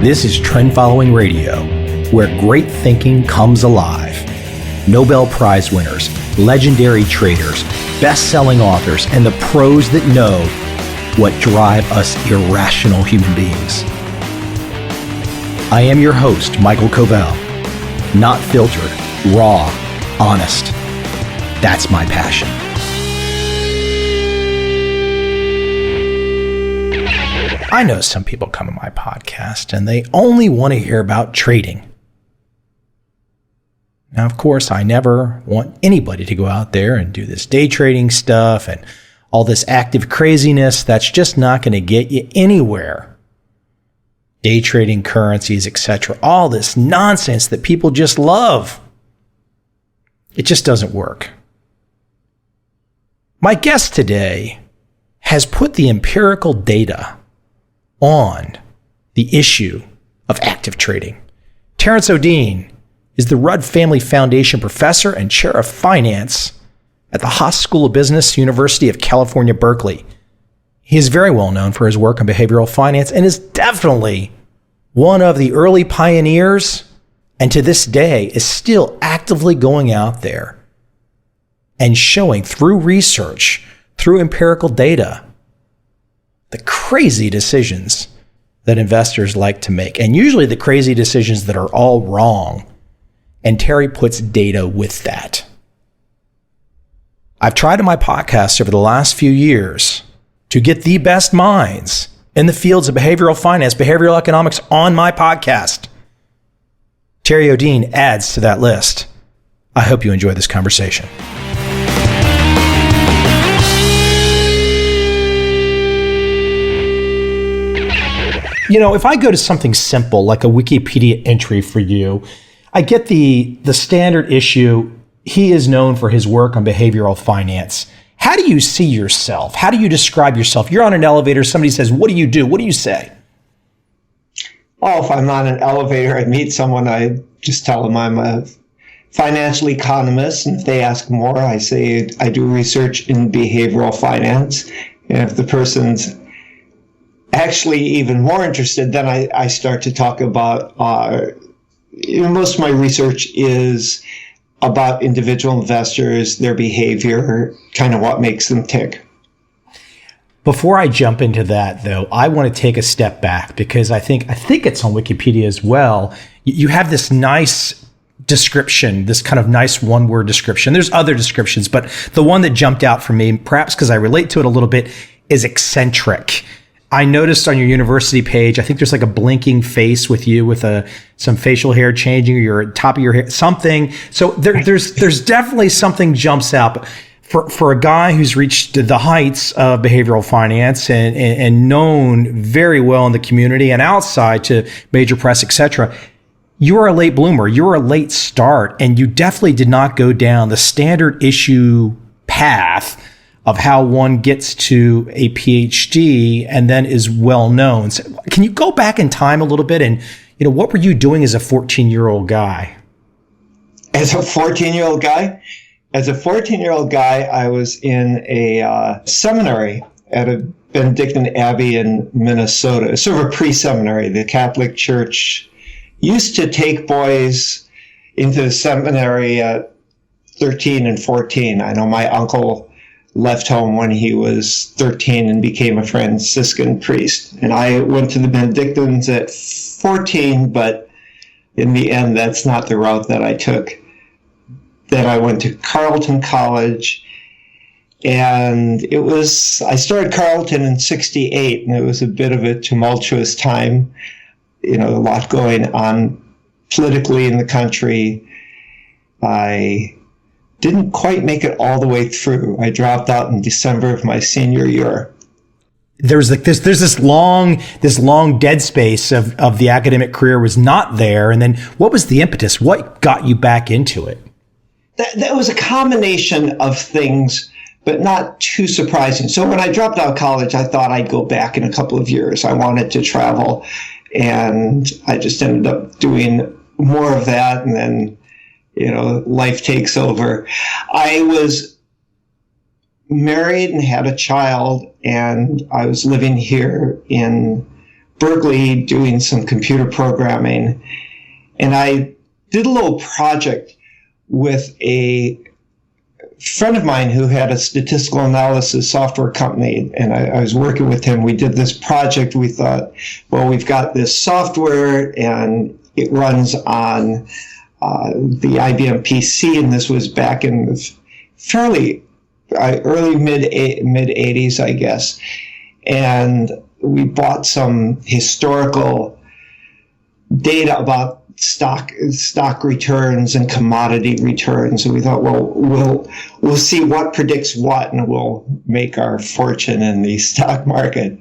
This is Trend Following Radio, where great thinking comes alive. Nobel Prize winners, legendary traders, best-selling authors, and the pros that know what drive us irrational human beings. I am your host, Michael Covel. Not filtered, raw, honest. That's my passion. I know some people come to my podcast and they only want to hear about trading. Now, of course, I never want anybody to go out there and do this day trading stuff and all this active craziness. That's just not going to get you anywhere. Day trading, currencies, etc. All this nonsense that people just love. It just doesn't work. My guest today has put the empirical data on the issue of active trading. Terrance Odean is the Rudd Family Foundation professor and chair of finance at the Haas School of Business, University of California, Berkeley. He is very well known for his work on behavioral finance and is definitely one of the early pioneers, and to this day is still actively going out there and showing through research, through empirical data, the crazy decisions that investors like to make, and usually the crazy decisions that are all wrong. And Terry puts data with that. I've tried in my podcast over the last few years to get the best minds in the fields of behavioral finance, behavioral economics on my podcast. Terry Odean adds to that list. I hope you enjoy this conversation. You know, if I go to something simple like a Wikipedia entry for you, I get the standard issue. He is known for his work on behavioral finance. How do you see yourself? How do you describe yourself? You're on an elevator. Somebody says, what do you do? What do you say? Oh, if I'm on an elevator, I meet someone, I just tell them I'm a financial economist. And if they ask more, I say I do research in behavioral finance. And if the person's actually even more interested, then I start to talk about, most of my research is about individual investors, their behavior, kind of what makes them tick. Before I jump into that, though, I want to take a step back because I think it's on Wikipedia as well. You have this nice description, this kind of nice one-word description. There's other descriptions, but the one that jumped out for me, perhaps because I relate to it a little bit, is eccentric. I noticed on your university page, I think there's like a blinking face with you with some facial hair changing or your top of your hair, something. So there's definitely something jumps out. But for a guy who's reached the heights of behavioral finance and known very well in the community and outside to major press, etc., you are a late bloomer. You're a late start, and you definitely did not go down the standard issue path of how one gets to a PhD and then is well known. So can you go back in time a little bit and, what were you doing as a 14-year-old guy? As a 14-year-old guy? As a 14-year-old guy, I was in a seminary at a Benedictine Abbey in Minnesota, sort of a pre-seminary. The Catholic Church used to take boys into the seminary at 13 and 14. I know my uncle left home when he was 13 and became a Franciscan priest. And I went to the Benedictines at 14, but in the end, that's not the route that I took. Then I went to Carleton College, and I started Carleton in 68, and it was a bit of a tumultuous time, a lot going on politically in the country. I didn't quite make it all the way through. I dropped out in December of my senior year. There's this long dead space of the academic career was not there. And then what was the impetus? What got you back into it? That was a combination of things, but not too surprising. So when I dropped out of college, I thought I'd go back in a couple of years. I wanted to travel, and I just ended up doing more of that, and then life takes over. I was married and had a child, and I was living here in Berkeley doing some computer programming, and I did a little project with a friend of mine who had a statistical analysis software company, and I was working with him. We did this project. We thought, well, we've got this software, and it runs on the IBM PC, and this was back in the fairly early mid 80s, I guess. And we bought some historical data about stock returns and commodity returns. And we thought, well, we'll see what predicts what, and we'll make our fortune in the stock market.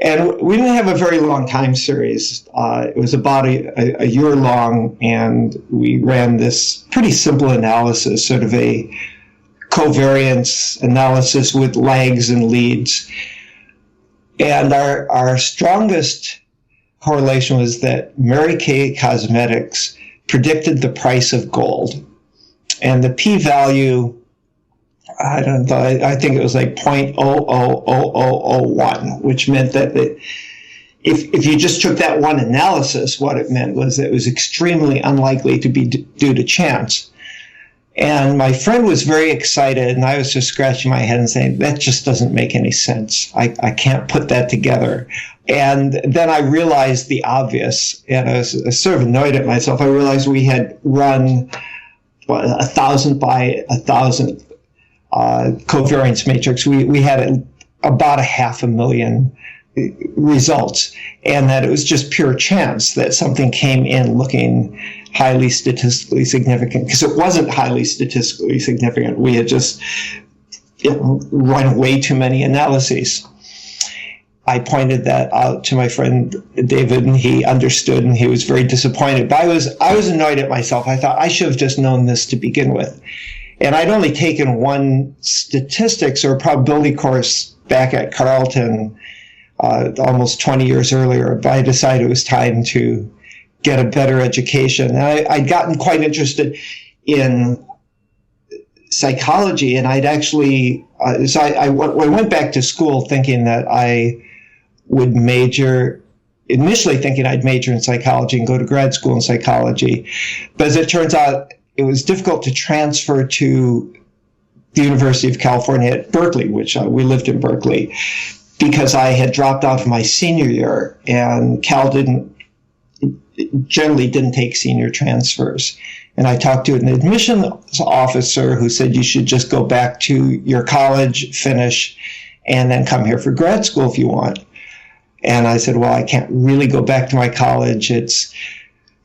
And we didn't have a very long time series. It was about a year long, and we ran this pretty simple analysis, sort of a covariance analysis with lags and leads. And our strongest correlation was that Mary Kay Cosmetics predicted the price of gold. And the p-value, I think it was like 0.000001, which meant that if you just took that one analysis, what it meant was that it was extremely unlikely to be due to chance. And my friend was very excited, and I was just scratching my head and saying, that just doesn't make any sense. I can't put that together. And then I realized the obvious, and I was sort of annoyed at myself. I realized we had run 1,000 by 1,000 covariance matrix. We had about 500,000 results, and that it was just pure chance that something came in looking highly statistically significant, because it wasn't highly statistically significant. We had just run way too many analyses. I pointed that out to my friend David, and he understood, and he was very disappointed. But I was annoyed at myself. I thought I should have just known this to begin with. And I'd only taken one statistics or probability course back at Carleton almost 20 years earlier, but I decided it was time to get a better education. And I'd gotten quite interested in psychology, and I'd actually, so I went back to school thinking that I would initially thinking I'd major in psychology and go to grad school in psychology. But as it turns out, it was difficult to transfer to the University of California at Berkeley, which we lived in Berkeley, because I had dropped out of my senior year, and Cal generally didn't take senior transfers. And I talked to an admissions officer who said you should just go back to your college, finish, and then come here for grad school if you want. And I said, well, I can't really go back to my college. It's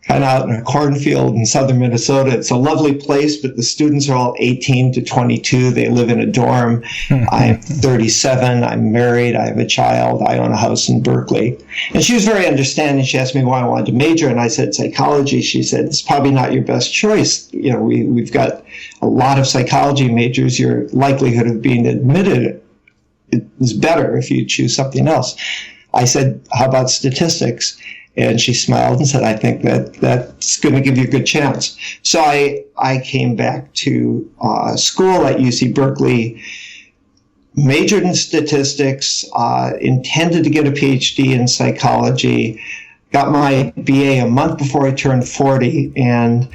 kind of out in a cornfield in southern Minnesota. It's a lovely place, but the students are all 18 to 22. They live in a dorm. I'm 37. I'm married. I have a child. I own a house in Berkeley. And she was very understanding. She asked me why I wanted to major, and I said psychology. She said, it's probably not your best choice. You know, we've got a lot of psychology majors. Your likelihood of being admitted is better if you choose something else. I said, how about statistics? And she smiled and said, I think that's going to give you a good chance. So I came back to school at UC Berkeley, majored in statistics, intended to get a PhD in psychology, got my BA a month before I turned 40, and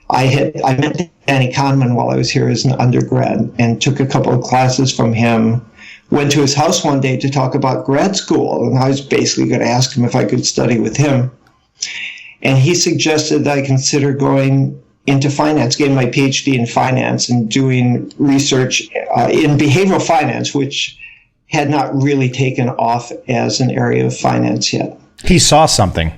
I met Danny Kahneman while I was here as an undergrad and took a couple of classes from him. Went to his house one day to talk about grad school, and I was basically going to ask him if I could study with him. And he suggested that I consider going into finance, getting my PhD in finance and doing research in behavioral finance, which had not really taken off as an area of finance yet. He saw something.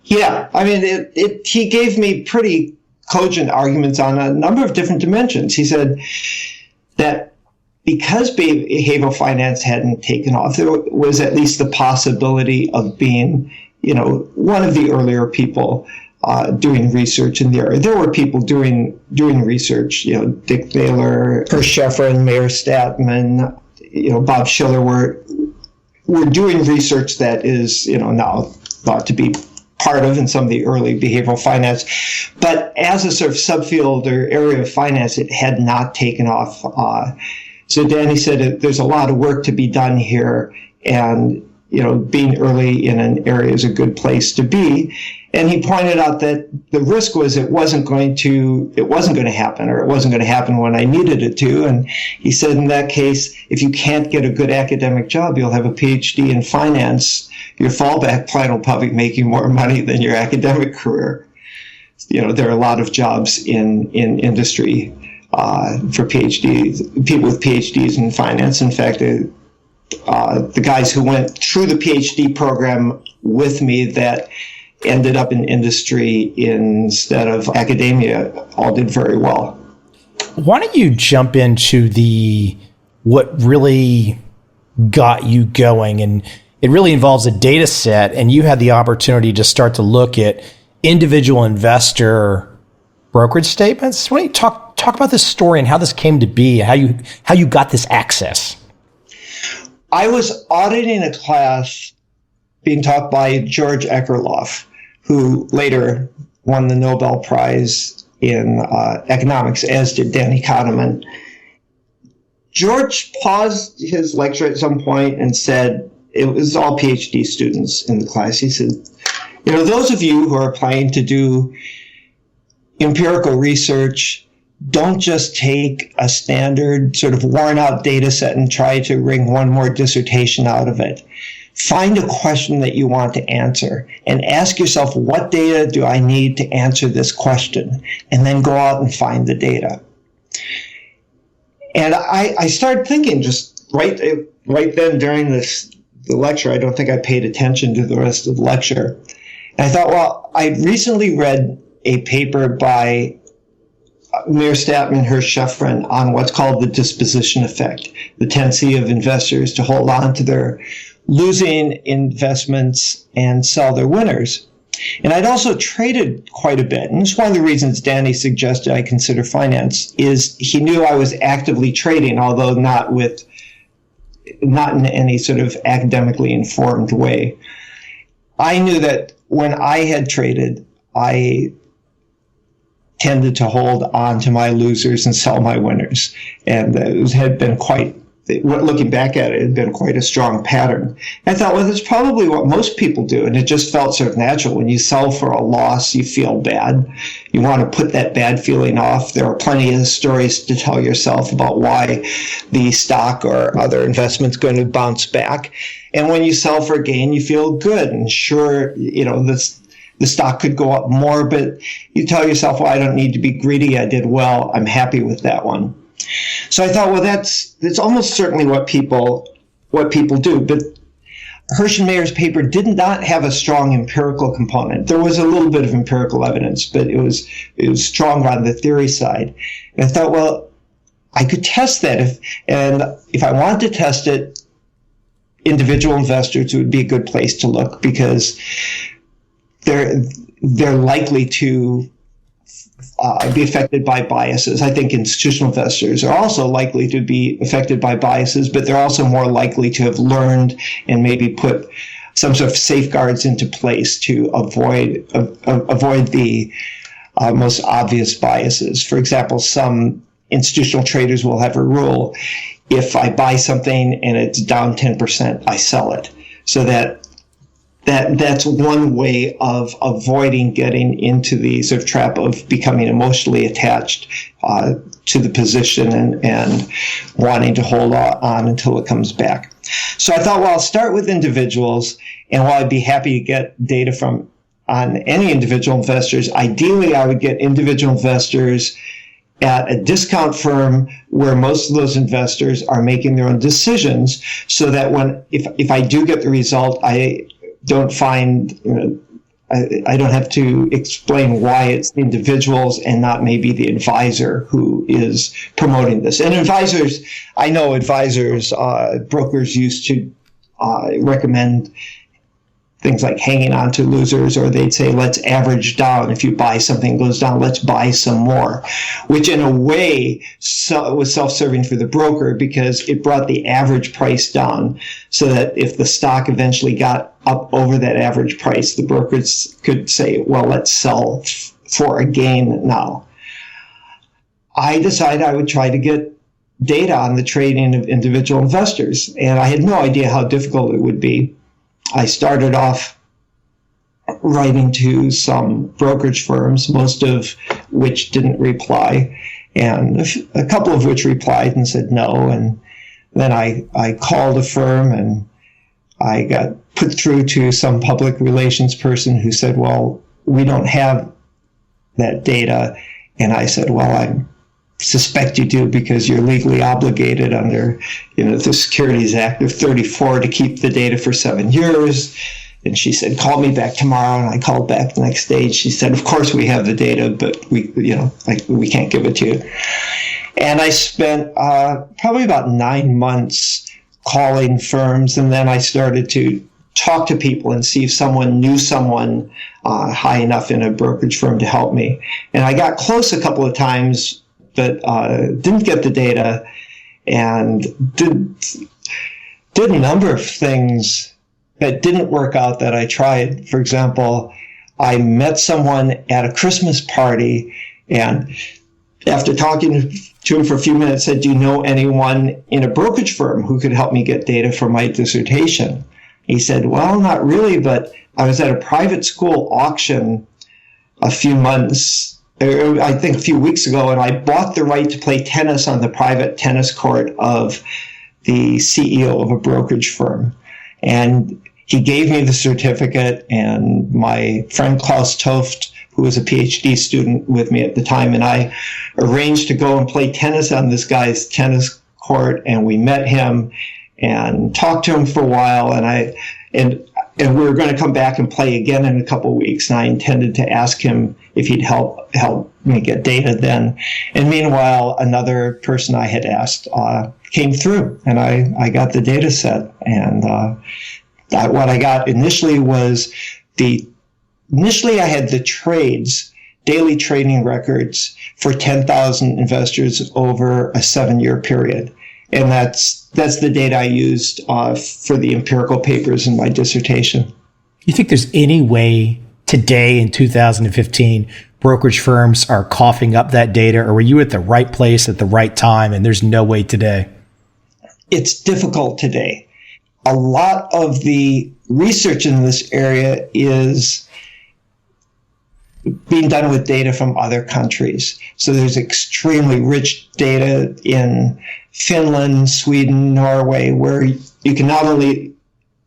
Yeah. I mean, he gave me pretty cogent arguments on a number of different dimensions. He said that because behavioral finance hadn't taken off, there was at least the possibility of being, one of the earlier people doing research in the area. There were people doing research, Dick Thaler, Hersh Sheffrin, Mayer Statman, Bob Schiller were doing research that is, now thought to be part of in some of the early behavioral finance. But as a sort of subfield or area of finance, it had not taken off. So Danny said there's a lot of work to be done here, and being early in an area is a good place to be. And he pointed out that the risk was it wasn't going to happen, or it wasn't going to happen when I needed it to. And he said, in that case, if you can't get a good academic job, you'll have a PhD in finance. Your fallback plan will probably make you more money than your academic career. There are a lot of jobs in industry for PhDs, people with PhDs in finance. In fact, the guys who went through the PhD program with me that ended up in industry instead of academia all did very well. Why don't you jump into what really got you going? And it really involves a data set, and you had the opportunity to start to look at individual investor brokerage statements. Why don't you talk about this story and how this came to be, how you got this access? I was auditing a class being taught by George Ekerlof, who later won the Nobel Prize in economics, as did Danny Kahneman. George paused his lecture at some point and said, it was all PhD students in the class. He said, those of you who are planning to do empirical research, don't just take a standard sort of worn out data set and try to wring one more dissertation out of it. Find a question that you want to answer and ask yourself, what data do I need to answer this question? And then go out and find the data. And I started thinking just right then during the lecture, I don't think I paid attention to the rest of the lecture. And I thought, well, I'd recently read a paper by Meerstadt and Hirsch-Sheffrin on what's called the disposition effect, the tendency of investors to hold on to their losing investments and sell their winners. And I'd also traded quite a bit. And it's one of the reasons Danny suggested I consider finance is he knew I was actively trading, although not in any sort of academically informed way. I knew that when I had traded, I tended to hold on to my losers and sell my winners. And it had been looking back at it, had been quite a strong pattern. I thought, well, that's probably what most people do. And it just felt sort of natural. When you sell for a loss, you feel bad. You want to put that bad feeling off. There are plenty of stories to tell yourself about why the stock or other investment's going to bounce back. And when you sell for a gain, you feel good. And sure, the stock could go up more, but you tell yourself, well, I don't need to be greedy. I did well. I'm happy with that one. So I thought, well, that's almost certainly what people do. But Hirsch and Mayer's paper did not have a strong empirical component. There was a little bit of empirical evidence, but it was strong on the theory side. And I thought, well, I could test that if I wanted to test it, individual investors would be a good place to look because they're likely to be affected by biases. I think institutional investors are also likely to be affected by biases, but they're also more likely to have learned and maybe put some sort of safeguards into place to avoid the most obvious biases. For example, some institutional traders will have a rule: if I buy something and it's down 10%, I sell it. So that's one way of avoiding getting into the sort of trap of becoming emotionally attached to the position and wanting to hold on until it comes back. So I thought, well, I'll start with individuals, and while I'd be happy to get data on any individual investors, ideally I would get individual investors at a discount firm where most of those investors are making their own decisions, so that if I do get the result, I don't have to explain why it's the individuals and not maybe the advisor who is promoting this. And brokers used to recommend things like hanging on to losers, or they'd say, let's average down. If you buy something goes down, let's buy some more, which in a way was self-serving for the broker because it brought the average price down so that if the stock eventually got up over that average price, the brokers could say, well, let's sell for a gain now. I decided I would try to get data on the trading of individual investors, and I had no idea how difficult it would be. I started off writing to some brokerage firms, most of which didn't reply, and a couple of which replied and said no. And then I called a firm, and I got put through to some public relations person who said, well, we don't have that data. And I said, well, I suspect you do, because you're legally obligated under, the Securities Act of 34 to keep the data for 7 years. And she said, call me back tomorrow. And I called back the next day. She said, of course we have the data, but we can't give it to you. And I spent probably about 9 months calling firms. And then I started to talk to people and see if someone knew someone high enough in a brokerage firm to help me. And I got close a couple of times, but didn't get the data, and did a number of things that didn't work out that I tried. For example, I met someone at a Christmas party, and after talking to him for a few minutes, said, do you know anyone in a brokerage firm who could help me get data for my dissertation? He said, well, not really, but I was at a private school auction a few weeks ago, and I bought the right to play tennis on the private tennis court of the CEO of a brokerage firm. And he gave me the certificate, and my friend Klaus Toft, who was a PhD student with me at the time, and I arranged to go and play tennis on this guy's tennis court, and we met him and talked to him for a while, and we were going to come back and play again in a couple of weeks, and I intended to ask him if he'd help me get data then. And meanwhile, another person I had asked came through, and I got the data set. And what I got initially was initially I had the trades, daily trading records for 10,000 investors over a 7-year period. And that's the data I used for the empirical papers in my dissertation. You think there's any way today in 2015 brokerage firms are coughing up that data, or were you at the right place at the right time and there's no way today? It's difficult today. A lot of the research in this area is being done with data from other countries. So there's extremely rich data in Finland, Sweden, Norway, where you can not only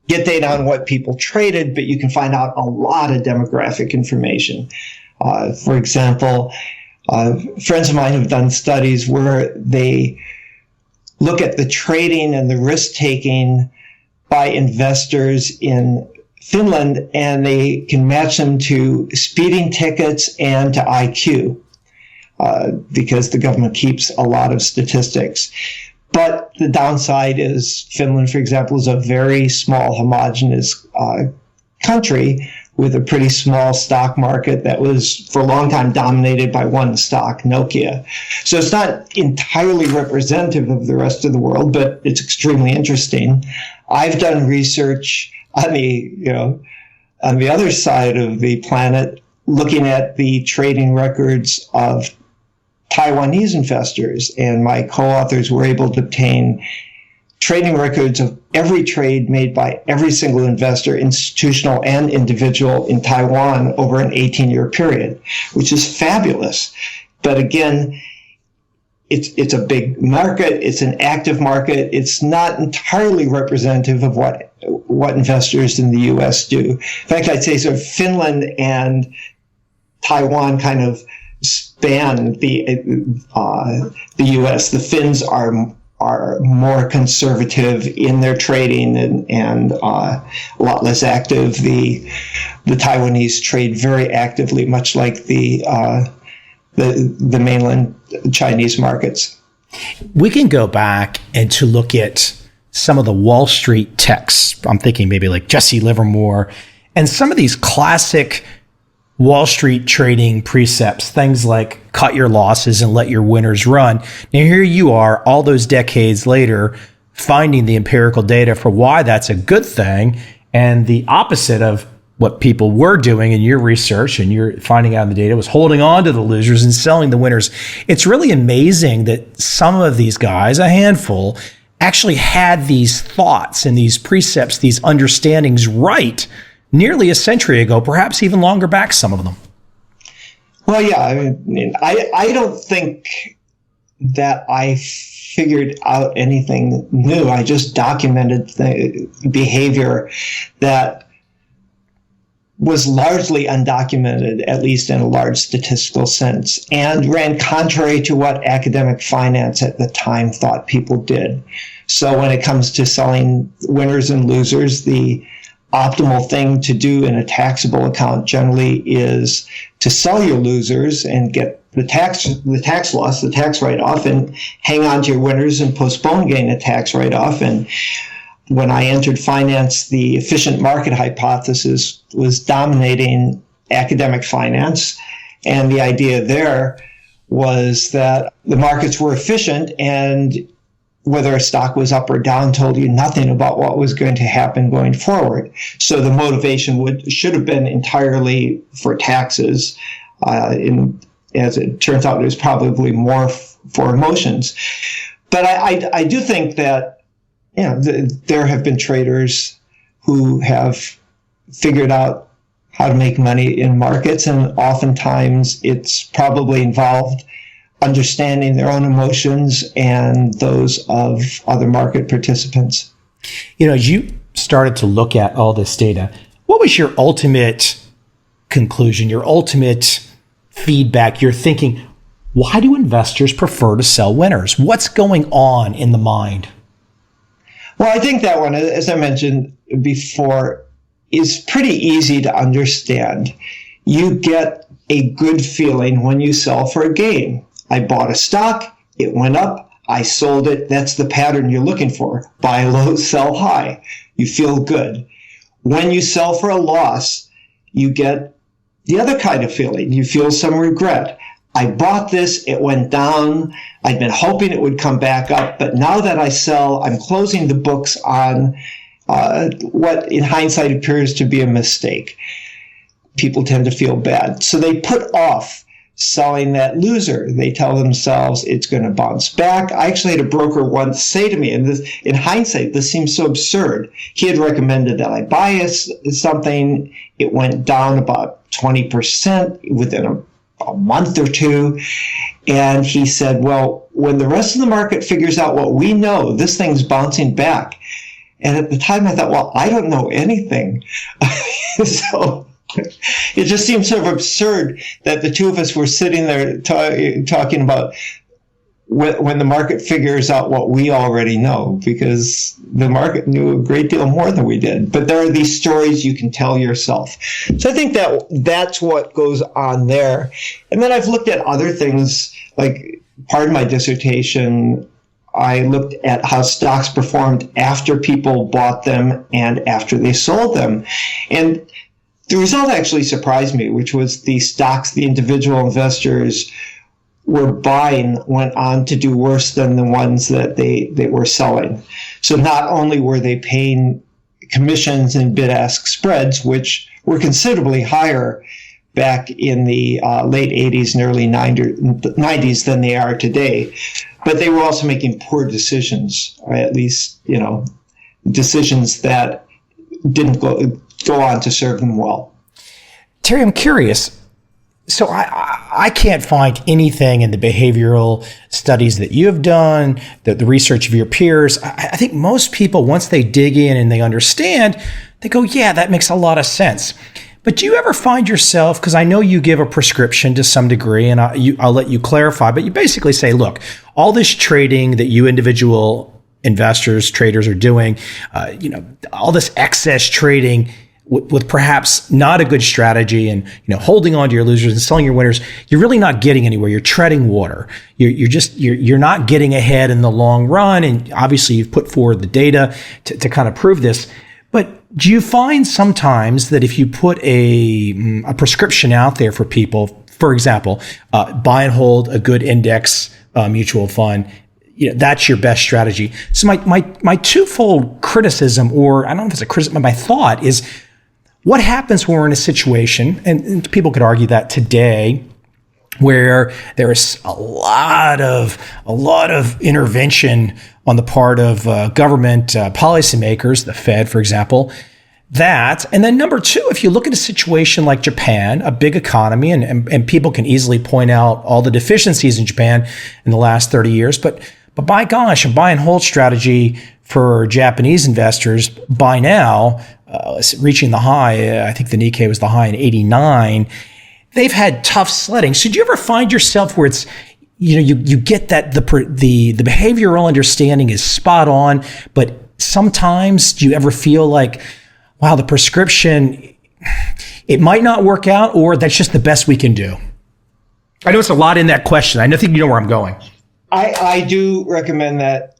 get data on what people traded, but you can find out a lot of demographic information. For example, friends of mine have done studies where they look at the trading and the risk-taking by investors in Finland, and they can match them to speeding tickets and to IQ, because the government keeps a lot of statistics. But the downside is Finland, for example, is a very small, homogeneous country with a pretty small stock market that was for a long time dominated by one stock, Nokia. So it's not entirely representative of the rest of the world, but it's extremely interesting. I've done research on the other side of the planet, looking at the trading records of Taiwanese investors, and my co-authors were able to obtain trading records of every trade made by every single investor, institutional and individual, in Taiwan over an 18-year period, which is fabulous. But again, it's a big market. It's an active market. It's not entirely representative of what investors in the U.S. do. In fact, I'd say sort of Finland and Taiwan kind of span the U.S. The Finns are more conservative in their trading and a lot less active. The Taiwanese trade very actively, much like the mainland Chinese markets. We can go back and to look at some of the Wall Street texts. I'm thinking maybe like Jesse Livermore and some of these classic Wall Street trading precepts, things like cut your losses and let your winners run. Now here you are all those decades later finding the empirical data for why that's a good thing, and the opposite of what people were doing in your research and you're finding out in the data was holding on to the losers and selling the winners. It's really amazing that some of these guys, a handful, actually had these thoughts and these precepts, these understandings right nearly a century ago, perhaps even longer back, some of them. Well, yeah, I don't think that I figured out anything new. I just documented the behavior that was largely undocumented, at least in a large statistical sense, and ran contrary to what academic finance at the time thought people did. So when it comes to selling winners and losers, the optimal thing to do in a taxable account generally is to sell your losers and get the tax loss, the tax write-off, and hang on to your winners and postpone getting a tax write-off. And when I entered finance, the efficient market hypothesis was dominating academic finance. And the idea there was that the markets were efficient, and whether a stock was up or down told you nothing about what was going to happen going forward. So the motivation should have been entirely for taxes. As it turns out, it was probably more for emotions. But I do think that there have been traders who have figured out how to make money in markets, and oftentimes it's probably involved understanding their own emotions and those of other market participants. As you started to look at all this data, what was your ultimate conclusion, your ultimate feedback? You're thinking, why do investors prefer to sell winners? What's going on in the mind? Well, I think that one, as I mentioned before, is pretty easy to understand. You get a good feeling when you sell for a gain. I bought a stock, it went up, I sold it. That's the pattern you're looking for. Buy low, sell high. You feel good. When you sell for a loss, you get the other kind of feeling. You feel some regret. I bought this, it went down. I'd been hoping it would come back up, but now that I sell, I'm closing the books on what in hindsight appears to be a mistake. People tend to feel bad. So they put off selling that loser. They tell themselves it's going to bounce back. I actually had a broker once say to me, and this, in hindsight, this seems so absurd. He had recommended that I buy something. It went down about 20% within a month or two. And he said, well, when the rest of the market figures out what we know, this thing's bouncing back. And at the time I thought, well, I don't know anything. So it just seemed sort of absurd that the two of us were sitting there talking about when the market figures out what we already know, because the market knew a great deal more than we did. But there are these stories you can tell yourself. So I think that that's what goes on there. And then I've looked at other things, like part of my dissertation, I looked at how stocks performed after people bought them and after they sold them. And the result actually surprised me, which was the stocks the individual investors were buying went on to do worse than the ones that they were selling. So not only were they paying commissions and bid-ask spreads, which were considerably higher back in the late 80s and early 90s than they are today, but they were also making poor decisions, or at least, decisions that didn't go on to serve them well. Terry, I'm curious. So I can't find anything in the behavioral studies that you have done, the research of your peers. I think most people, once they dig in and they understand, they go, yeah, that makes a lot of sense. But do you ever find yourself, because I know you give a prescription to some degree, and I'll let you clarify, but you basically say, look, all this trading that you individual investors, traders are doing, all this excess trading with perhaps not a good strategy and, holding on to your losers and selling your winners, you're really not getting anywhere. You're treading water. You're not getting ahead in the long run. And obviously you've put forward the data to kind of prove this. But do you find sometimes that if you put a prescription out there for people, for example, buy and hold a good index mutual fund, that's your best strategy. So my twofold criticism, or I don't know if it's a criticism, my thought is, what happens when we're in a situation, and people could argue that today, where there is a lot of intervention on the part of government policymakers, the Fed, for example. That. And then number two, if you look at a situation like Japan, a big economy, and people can easily point out all the deficiencies in Japan in the last 30 years, but by gosh, a buy and hold strategy for Japanese investors by now, reaching the high, I think the Nikkei was the high in 89, they've had tough sledding. So do you ever find yourself where it's, you get that the behavioral understanding is spot on, but sometimes do you ever feel like, wow, the prescription, it might not work out, or that's just the best we can do? I know it's a lot in that question. I think you know where I'm going. I do recommend that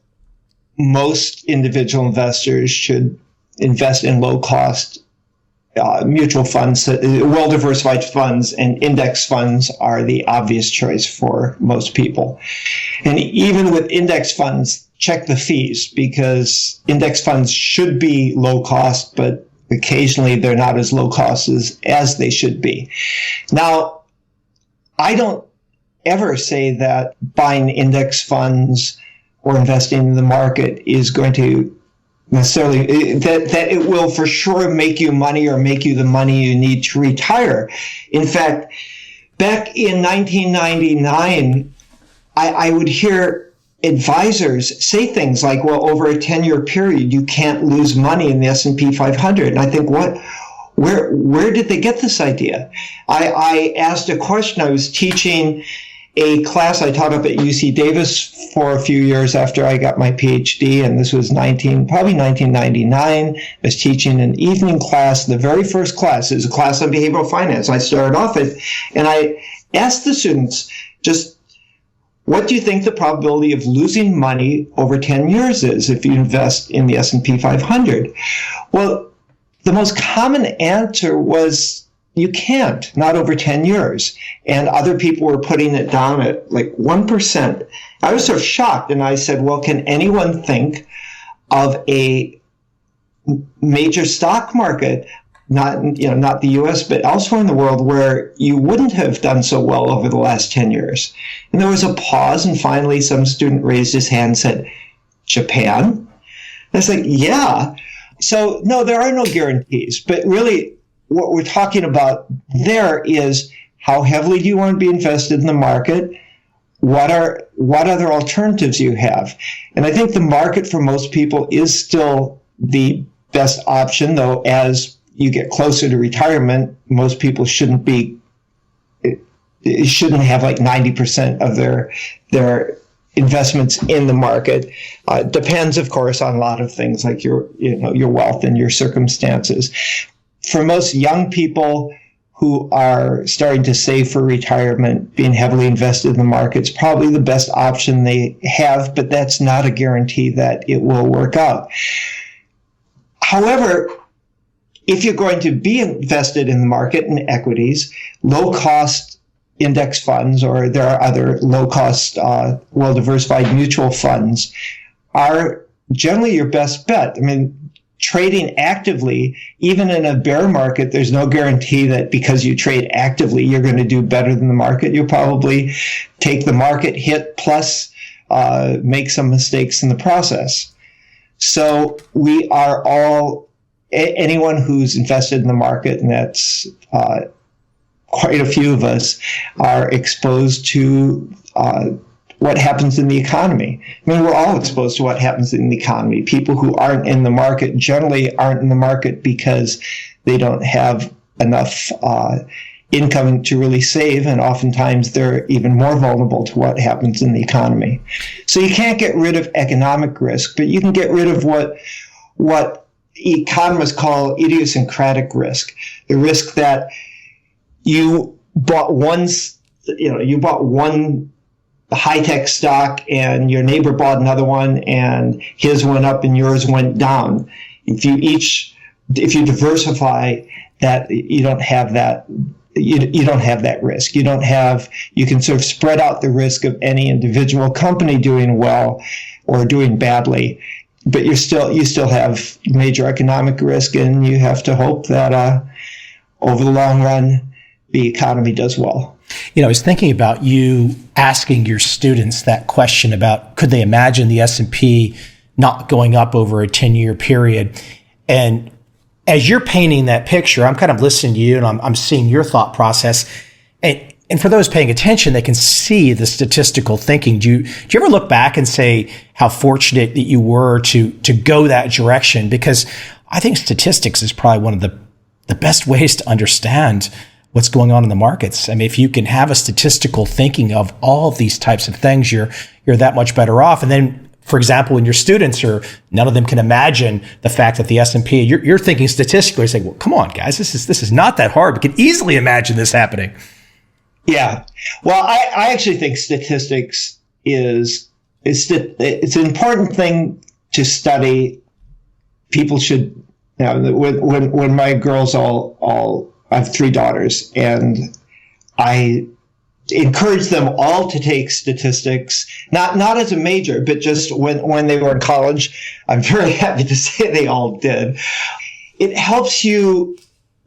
most individual investors should invest in low-cost mutual funds. Well-diversified funds and index funds are the obvious choice for most people. And even with index funds, check the fees, because index funds should be low cost, but occasionally they're not as low cost as they should be. Now, I don't ever say that buying index funds or investing in the market is going to necessarily, that it will for sure make you money or make you the money you need to retire. In fact, back in 1999, I would hear advisors say things like, well, over a 10-year period, you can't lose money in the S&P 500. And I think, where did they get this idea? I asked a question. I was teaching a class I taught up at UC Davis for a few years after I got my PhD, and this was probably 1999. I was teaching an evening class. The very first class is a class on behavioral finance. I started off it, and I asked the students, just what do you think the probability of losing money over 10 years is if you invest in the S&P 500? Well, the most common answer was, you can't, not over 10 years. And other people were putting it down at like 1%. I was sort of shocked, and I said, well, can anyone think of a major stock market, not the US, but elsewhere in the world, where you wouldn't have done so well over the last 10 years? And there was a pause, and finally some student raised his hand and said, Japan? And I was like, yeah. So no, there are no guarantees, but really what we're talking about there is, how heavily do you want to be invested in the market? What other alternatives you have? And I think the market for most people is still the best option, though as you get closer to retirement, most people shouldn't have like 90% of their investments in the market. Depends, of course, on a lot of things like your wealth and your circumstances. For most young people who are starting to save for retirement, being heavily invested in the market is probably the best option they have, but that's not a guarantee that it will work out. However, if you're going to be invested in the market in equities, low-cost index funds, or there are other low-cost, well-diversified mutual funds, are generally your best bet. I mean, trading actively, even in a bear market, there's no guarantee that because you trade actively, you're going to do better than the market. You'll probably take the market hit plus make some mistakes in the process. So we are all, anyone who's invested in the market, and that's quite a few of us, are exposed to what happens in the economy. I mean, we're all exposed to what happens in the economy. People who aren't in the market generally aren't in the market because they don't have enough income to really save, and oftentimes they're even more vulnerable to what happens in the economy. So you can't get rid of economic risk, but you can get rid of what economists call idiosyncratic risk, the risk that you bought one high-tech stock and your neighbor bought another one and his went up and yours went down. If you diversify that, you don't have that. You don't have that risk. You can sort of spread out the risk of any individual company doing well or doing badly, but you still have major economic risk, and you have to hope that over the long run, the economy does well. I was thinking about you asking your students that question about could they imagine the S&P not going up over a 10-year period. And as you're painting that picture, I'm kind of listening to you and I'm seeing your thought process. And for those paying attention, they can see the statistical thinking. Do you ever look back and say how fortunate that you were to go that direction? Because I think statistics is probably one of the best ways to understand what's going on in the markets. I mean, if you can have a statistical thinking of all of these types of things, you're that much better off. And then, for example, when your students none of them can imagine the fact that the S&P, you're thinking statistically, saying, well, come on, guys, this is not that hard. We can easily imagine this happening. Yeah. Well, I actually think statistics it's an important thing to study. People should, when my girls I have 3 daughters, and I encourage them all to take statistics, not as a major, but just when they were in college. I'm very happy to say they all did. It helps you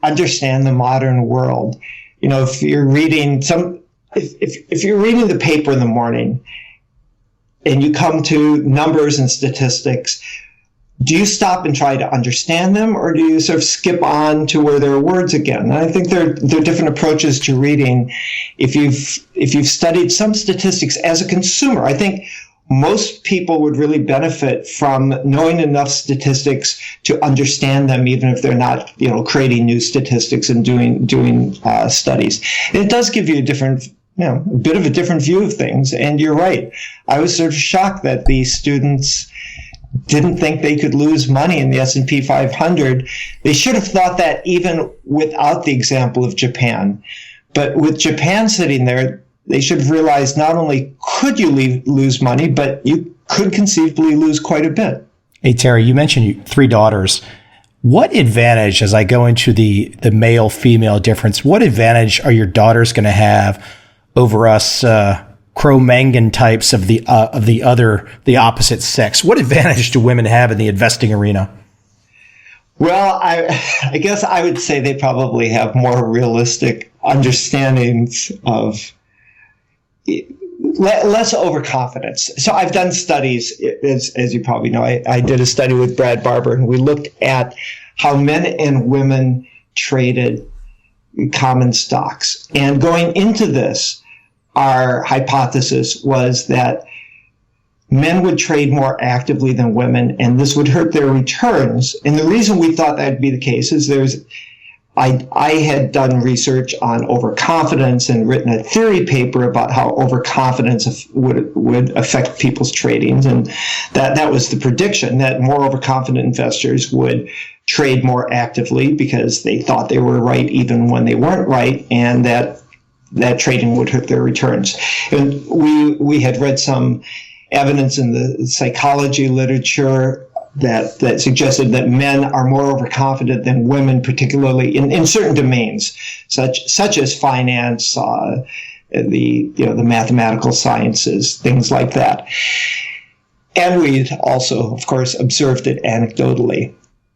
understand the modern world. If you're reading if you're reading the paper in the morning and you come to numbers and statistics, do you stop and try to understand them, or do you sort of skip on to where there are words again? And I think there are different approaches to reading. If you've studied some statistics as a consumer, I think most people would really benefit from knowing enough statistics to understand them, even if they're not, creating new statistics and doing studies. And it does give you a bit of a different view of things. And you're right. I was sort of shocked that these students didn't think they could lose money in the S&P 500. They should have thought that even without the example of Japan. But with Japan sitting there, they should have realized not only could you lose money, but you could conceivably lose quite a bit. Hey, Terry, you mentioned 3 daughters. What advantage, as I go into the male-female difference, what advantage are your daughters going to have over us Cro-Magnon types of the opposite sex? What advantage do women have in the investing arena? Well, I guess I would say they probably have more realistic understandings of less overconfidence. So I've done studies, as you probably know. I did a study with Brad Barber, and we looked at how men and women traded common stocks. And going into this, our hypothesis was that men would trade more actively than women, and this would hurt their returns. And the reason we thought that would be the case is I had done research on overconfidence and written a theory paper about how overconfidence would affect people's tradings, and that was the prediction, that more overconfident investors would trade more actively because they thought they were right even when they weren't right, and that trading would hurt their returns. And we had read some evidence in the psychology literature that suggested that men are more overconfident than women, particularly in certain domains, such as finance, the mathematical sciences, things like that. And we also, of course, observed it anecdotally.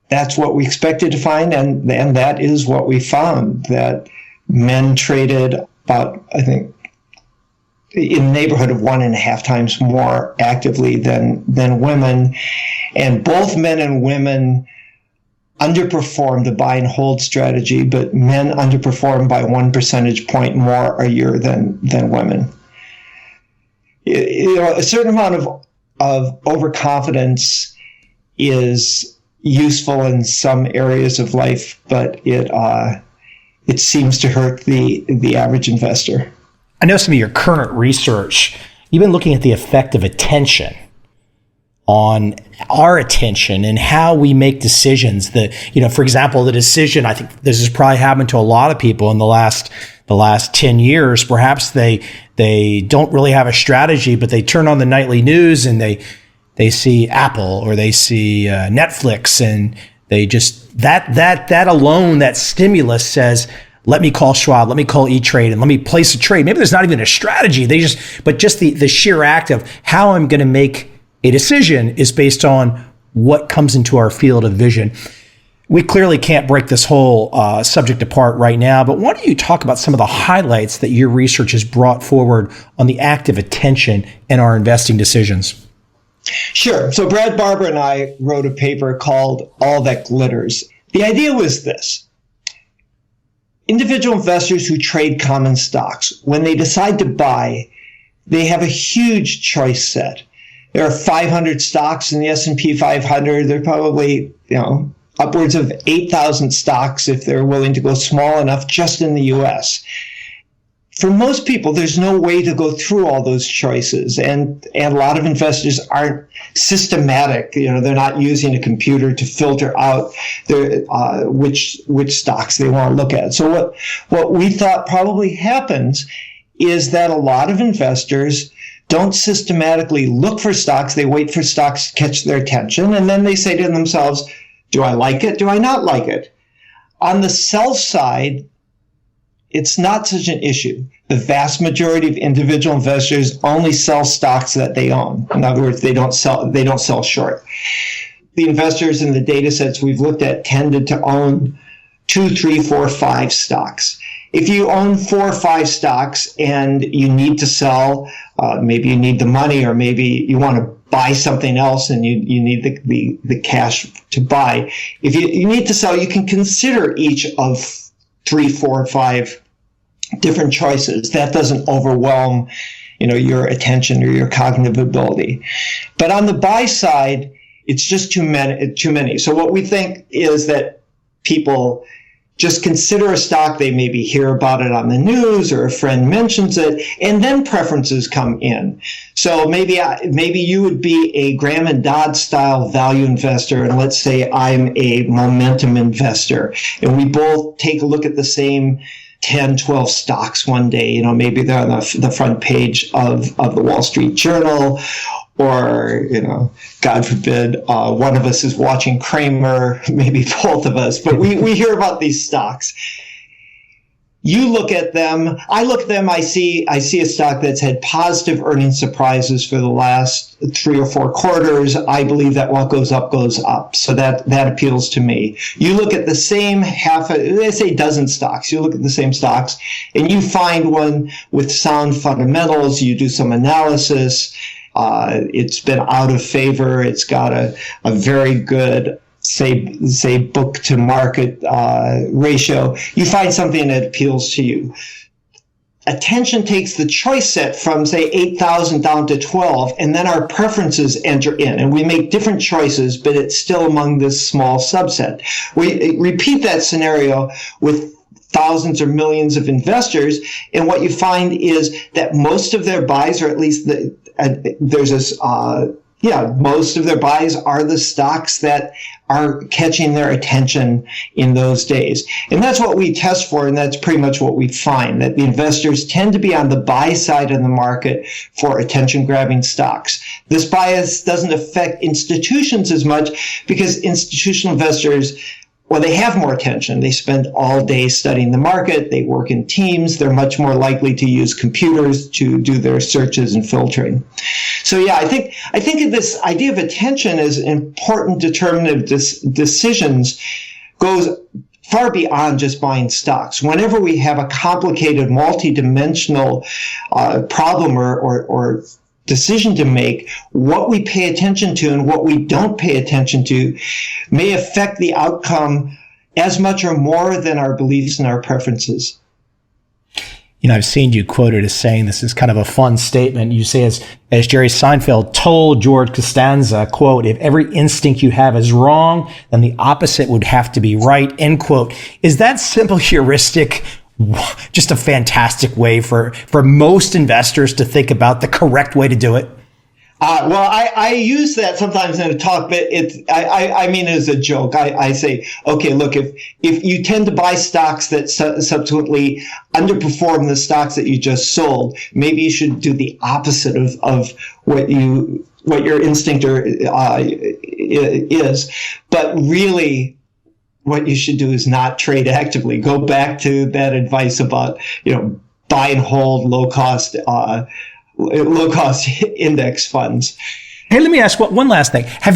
That's what we expected to find, and that is what we found, that men traded about, I think, in the neighborhood of 1.5 times more actively than women. And both men and women underperformed the buy and hold strategy, but men underperformed by 1 percentage point more a year than women. A certain amount of overconfidence is useful in some areas of life, but it seems to hurt the average investor. I know some of your current research, you've been looking at the effect of attention on our attention and how we make decisions. For example, the decision, I think this has probably happened to a lot of people in the last 10 years. Perhaps they don't really have a strategy, but they turn on the nightly news and they see Apple or they see Netflix, and they just, that alone, that stimulus says, let me call Schwab, let me call E-Trade, and let me place a trade. Maybe there's not even a strategy. But just the sheer act of how I'm going to make a decision is based on what comes into our field of vision. We clearly can't break this whole subject apart right now, but why don't you talk about some of the highlights that your research has brought forward on the active attention in our investing decisions? Sure. So Brad Barber and I wrote a paper called All That Glitters. The idea was this. Individual investors who trade common stocks, when they decide to buy, they have a huge choice set. There are 500 stocks in the S&P 500. There are probably, upwards of 8,000 stocks if they're willing to go small enough just in the US. For most people, there's no way to go through all those choices. And a lot of investors aren't systematic. They're not using a computer to filter out which stocks they want to look at. So what we thought probably happens is that a lot of investors don't systematically look for stocks. They wait for stocks to catch their attention. And then they say to themselves, do I like it? Do I not like it? On the sell side, it's not such an issue. The vast majority of individual investors only sell stocks that they own. In other words, they don't sell short. The investors in the data sets we've looked at tended to own 2, 3, 4, 5 stocks. If you own 4 or 5 stocks and you need to sell, maybe you need the money, or maybe you want to buy something else and you need the cash to buy. If you need to sell, you can consider each of 3, 4, 5 different choices. That doesn't overwhelm, your attention or your cognitive ability. But on the buy side, it's just too many. So what we think is that people just consider a stock. They maybe hear about it on the news or a friend mentions it, and then preferences come in. So maybe you would be a Graham and Dodd style value investor, and let's say I'm a momentum investor, and we both take a look at the same 10, 12 stocks one day. Maybe they're on the front page of the Wall Street Journal, or, God forbid, one of us is watching Kramer, maybe both of us, but we hear about these stocks. You look at them, I look at them, I see a stock that's had positive earnings surprises for the last 3 or 4 quarters. I believe that what goes up, goes up. So that appeals to me. You look at the same let's say dozen stocks. You look at the same stocks and you find one with sound fundamentals. You do some analysis. It's been out of favor. It's got a very good, say book to market ratio. You find something that appeals to you. Attention takes the choice set from, say, 8,000 down to 12, and then our preferences enter in, and we make different choices, but it's still among this small subset. We repeat that scenario with thousands or millions of investors, and what you find is that most of their buys, or at least most of their buys are the stocks that are catching their attention in those days. And that's what we test for, and that's pretty much what we find, that the investors tend to be on the buy side of the market for attention-grabbing stocks. This bias doesn't affect institutions as much because institutional investors, well, they have more attention. They spend all day studying the market. They work in teams. They're much more likely to use computers to do their searches and filtering. So yeah, I think this idea of attention as important determinative decisions goes far beyond just buying stocks. Whenever we have a complicated, multi-dimensional problem or decision to make, what we pay attention to and what we don't pay attention to may affect the outcome as much or more than our beliefs and our preferences. I've seen you quoted as saying this is kind of a fun statement. You say, as Jerry Seinfeld told George Costanza, quote, "If every instinct you have is wrong, then the opposite would have to be right," end quote. Is that simple heuristic just a fantastic way for most investors to think about the correct way to do it? Well, I use that sometimes in a talk, but I mean it as a joke. I say, okay, look, if you tend to buy stocks that subsequently underperform the stocks that you just sold, maybe you should do the opposite of what your instinct is. But really, what you should do is not trade actively. Go back to that advice about buy and hold low cost index funds. Hey, let me ask one last thing. Have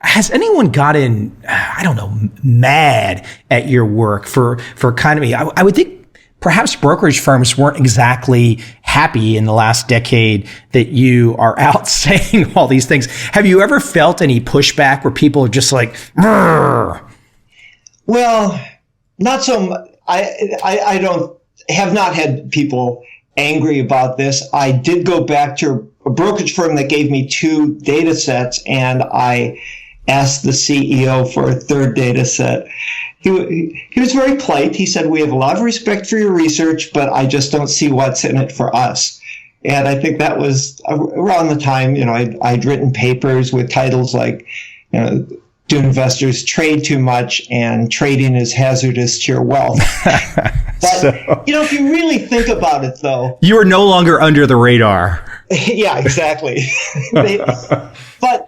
has anyone gotten, I don't know, mad at your work for kind of, I would think perhaps brokerage firms weren't exactly happy in the last decade that you are out saying all these things. Have you ever felt any pushback where people are just like, "Brr"? Well, not so much. I don't have not had people angry about this. I did go back to a brokerage firm that gave me 2 data sets, and I asked the CEO for a 3rd data set. He was very polite. He said, "We have a lot of respect for your research, but I just don't see what's in it for us." And I think that was around the time, I'd written papers with titles like, "Do investors trade too much?" and "Trading is hazardous to your wealth." But, if you really think about it, though. You are no longer under the radar. Yeah, exactly. But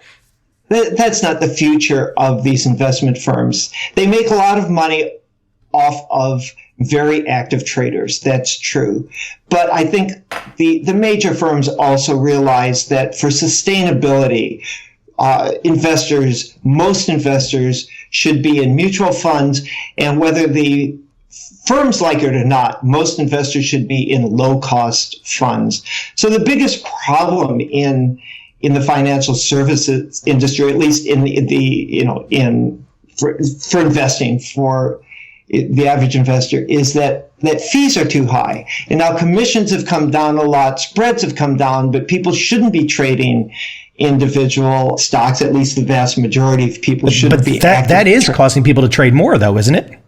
that's not the future of these investment firms. They make a lot of money off of very active traders. That's true. But I think the major firms also realize that for sustainability, most investors should be in mutual funds, and whether the firms like it or not, most investors should be in low-cost funds. So the biggest problem in the financial services industry, at least for investing for the average investor, is that fees are too high. And now commissions have come down a lot, spreads have come down, but people shouldn't be trading individual stocks. At least the vast majority of people shouldn't be. But that is causing people to trade more, though, isn't it?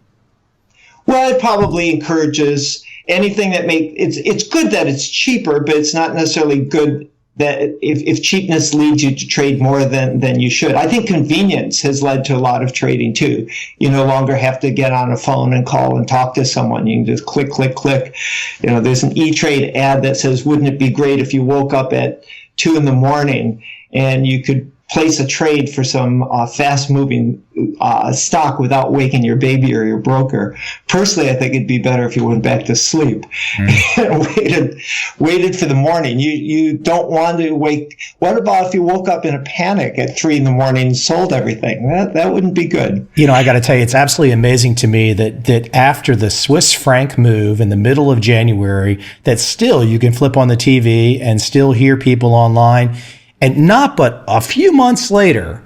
Well, it probably encourages anything that it's good that it's cheaper, but it's not necessarily good that if cheapness leads you to trade more than you should. I think convenience has led to a lot of trading too. You no longer have to get on a phone and call and talk to someone. You can just click, click, click. There's an E-Trade ad that says, "Wouldn't it be great if you woke up at 2 a.m. and you could place a trade for some fast-moving stock without waking your baby or your broker?" Personally, I think it'd be better if you went back to sleep and waited for the morning. You don't want to wake. What about if you woke up in a panic at 3 a.m. and sold everything? That wouldn't be good. I got to tell you, it's absolutely amazing to me that after the Swiss franc move in the middle of January, that still you can flip on the TV and still hear people online. And not but a few months later,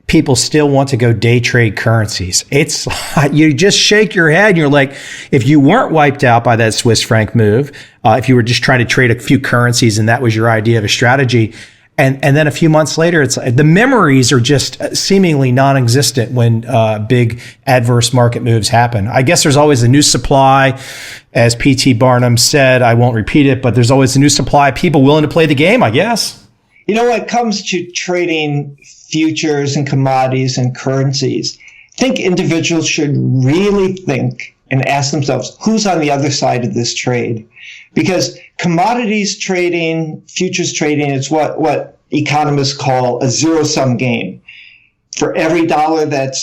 people still want to go day trade currencies. It's you just shake your head and you're like, if you weren't wiped out by that Swiss franc move, if you were just trying to trade a few currencies and that was your idea of a strategy, and then a few months later, it's the memories are just seemingly non-existent when big adverse market moves happen. I guess there's always a new supply, as P.T. Barnum said. I won't repeat it, but there's always a new supply of people willing to play the game, I guess. When it comes to trading futures and commodities and currencies, I think individuals should really think and ask themselves, who's on the other side of this trade? Because commodities trading, futures trading, is what economists call a zero-sum game. For every dollar that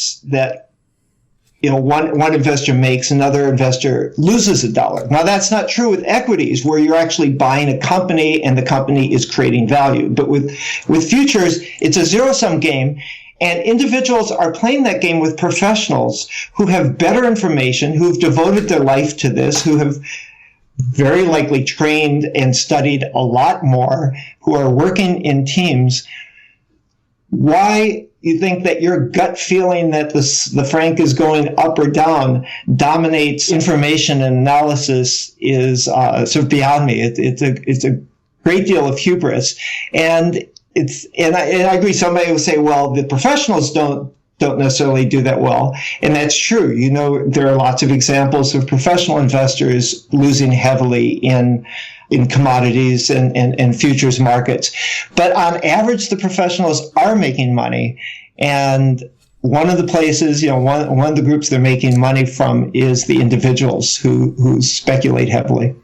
one investor makes, another investor loses $1. Now, that's not true with equities, where you're actually buying a company and the company is creating value. But with futures, it's a zero-sum game, and individuals are playing that game with professionals who have better information, who've devoted their life to this, who have very likely trained and studied a lot more, who are working in teams. Why you think that your gut feeling that the franc is going up or down dominates information and analysis is sort of beyond me. It's a great deal of hubris, and I agree. Somebody will say, well, the professionals don't necessarily do that well, and that's true. There are lots of examples of professional investors losing heavily in commodities and futures markets. But on average, the professionals are making money. And one of the places, one of the groups they're making money from is the individuals who speculate heavily.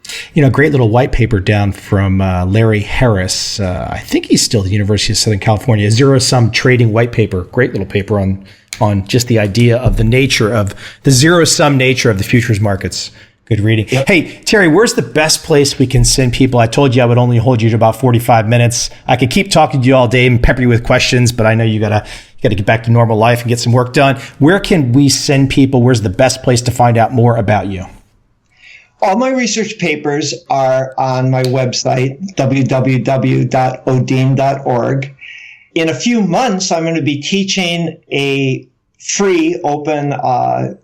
Great little white paper down from Larry Harris. I think he's still at the University of Southern California, a zero-sum trading white paper. Great little paper on just the idea of the zero-sum nature of the futures markets. Good reading. Yep. Hey, Terry, where's the best place we can send people? I told you I would only hold you to about 45 minutes. I could keep talking to you all day and pepper you with questions, but I know you gotta got to get back to normal life and get some work done. Where can we send people? Where's the best place to find out more about you? All my research papers are on my website, www.odean.org. In a few months, I'm going to be teaching a free open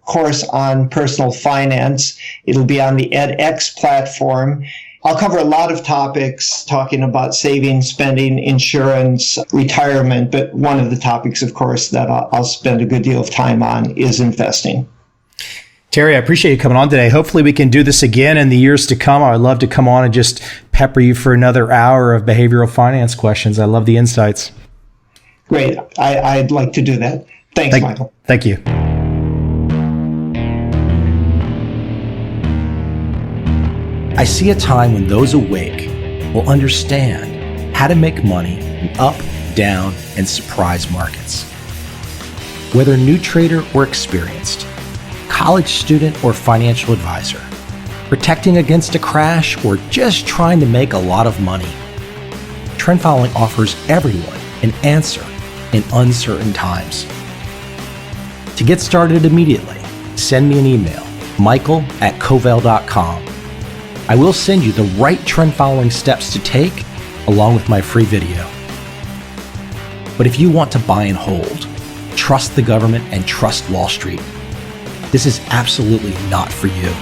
course on personal finance. It'll be on the edX platform. I'll cover a lot of topics, talking about saving, spending, insurance, retirement. But one of the topics, of course, that I'll spend a good deal of time on is investing. Terry, I appreciate you coming on today. Hopefully we can do this again in the years to come. I would love to come on and just pepper you for another hour of behavioral finance questions. I love the insights. Great. I'd like to do that. Thanks, Michael. Thank you. I see a time when those awake will understand how to make money in up, down, and surprise markets. Whether new trader or experienced, college student or financial advisor, protecting against a crash or just trying to make a lot of money, trend following offers everyone an answer in uncertain times. To get started immediately, send me an email, michael@covel.com. I will send you the right trend following steps to take along with my free video. But if you want to buy and hold, trust the government and trust Wall Street, this is absolutely not for you.